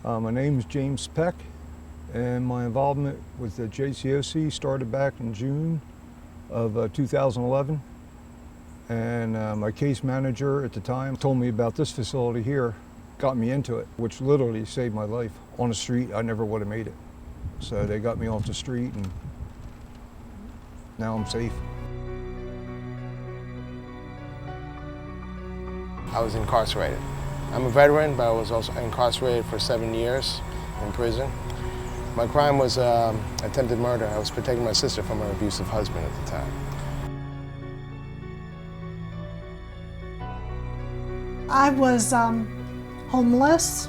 My name is James Peck, and my involvement with the JCOC started back in June of 2011. And my case manager at the time told me about this facility here, got me into it, which literally saved my life. On the street, I never would have made it. So they got me off the street, and now I'm safe. I was incarcerated. I'm a veteran, but I was also incarcerated for 7 years in prison. My crime was attempted murder. I was protecting my sister from her abusive husband at the time. I was homeless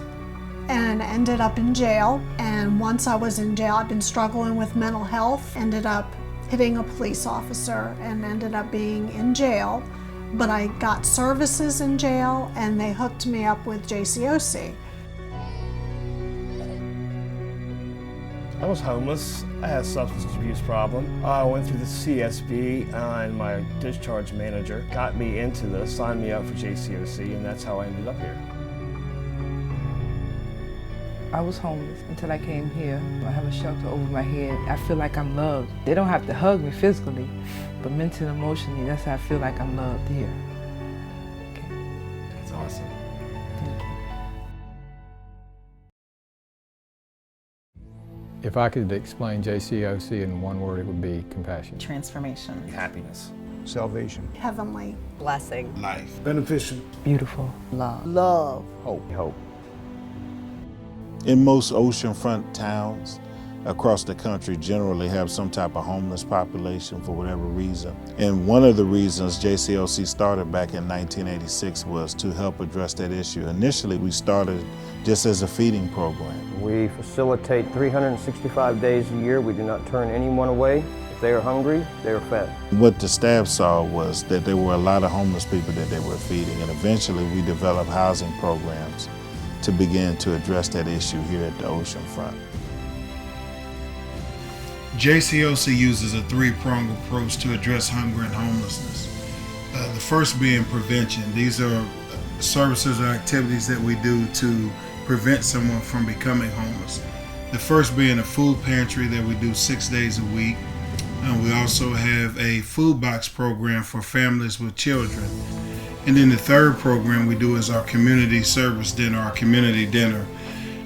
and ended up in jail. And once I was in jail, I've been struggling with mental health, ended up hitting a police officer and ended up being in jail. But I got services in jail and they hooked me up with JCOC. I was homeless. I had a substance abuse problem. I went through the CSB and my discharge manager got me into this, signed me up for JCOC, and that's how I ended up here. I was homeless until I came here. I have a shelter over my head. I feel like I'm loved. They don't have to hug me physically, but mentally and emotionally, that's how I feel like I'm loved here. Okay. That's awesome. Thank you. If I could explain JCOC in one word, it would be compassion. Transformation. Happiness. Salvation. Heavenly. Blessing. Life. Beneficial. Beautiful. Love. Love. Hope. In most oceanfront towns across the country generally have some type of homeless population for whatever reason. And one of the reasons JCOC started back in 1986 was to help address that issue. Initially, we started just as a feeding program. We facilitate 365 days a year. We do not turn anyone away. If they are hungry, they are fed. What the staff saw was that there were a lot of homeless people that they were feeding, and eventually we developed housing programs to begin to address that issue here at the oceanfront. JCOC uses a three-pronged approach to address hunger and homelessness. The first being prevention. These are services or activities that we do to prevent someone from becoming homeless. The first being a food pantry that we do 6 days a week. We also have a food box program for families with children. And then the third program we do is our community service dinner, our community dinner,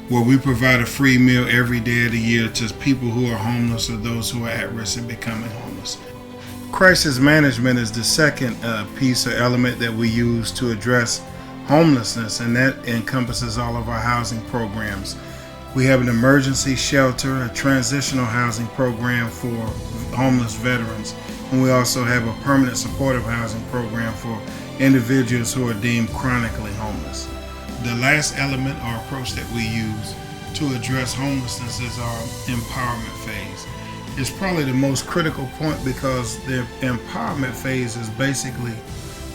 where we provide a free meal every day of the year to people who are homeless or those who are at risk of becoming homeless. Crisis management is the second piece or element that we use to address homelessness, and that encompasses all of our housing programs. We have an emergency shelter, a transitional housing program for homeless veterans, and we also have a permanent supportive housing program for individuals who are deemed chronically homeless. The last element or approach that we use to address homelessness is our empowerment phase. It's probably the most critical point because the empowerment phase is basically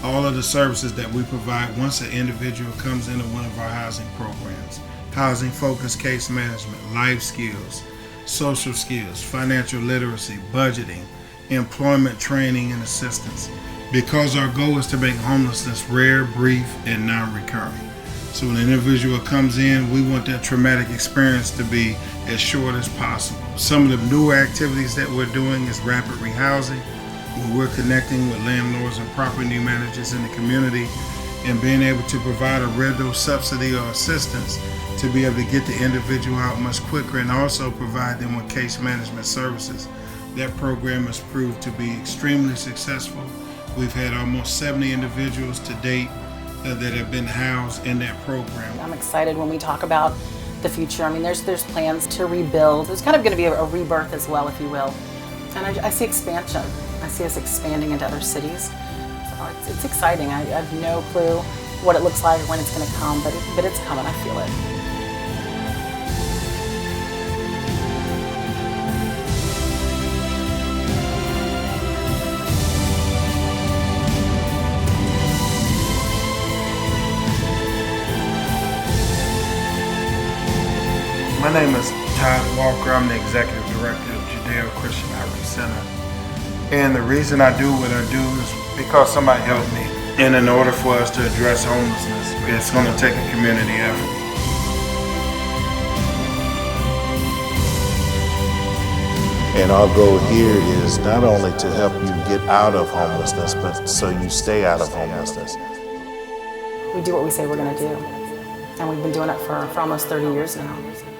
all of the services that we provide once an individual comes into one of our housing programs. Housing focused case management, life skills, social skills, financial literacy, budgeting, employment training and assistance. Because our goal is to make homelessness rare, brief, and non-recurring. So when an individual comes in, we want that traumatic experience to be as short as possible. Some of the newer activities that we're doing is rapid rehousing, where we're connecting with landlords and property managers in the community and being able to provide a rental subsidy or assistance to be able to get the individual out much quicker and also provide them with case management services. That program has proved to be extremely successful. We've had almost 70 individuals to date that have been housed in that program. I'm excited when we talk about the future. I mean, there's plans to rebuild. There's kind of going to be a rebirth as well, if you will. And I see expansion. I see us expanding into other cities. So it's exciting. I have no clue what it looks like or when it's going to come, but it's coming. I feel it. My name is Todd Walker. I'm the Executive Director of Judeo-Christian Outreach Center. And the reason I do what I do is because somebody helped me. And in order for us to address homelessness, it's going to take a community effort. And our goal here is not only to help you get out of homelessness, but so you stay out of homelessness. We do what we say we're going to do, and we've been doing it for almost 30 years now.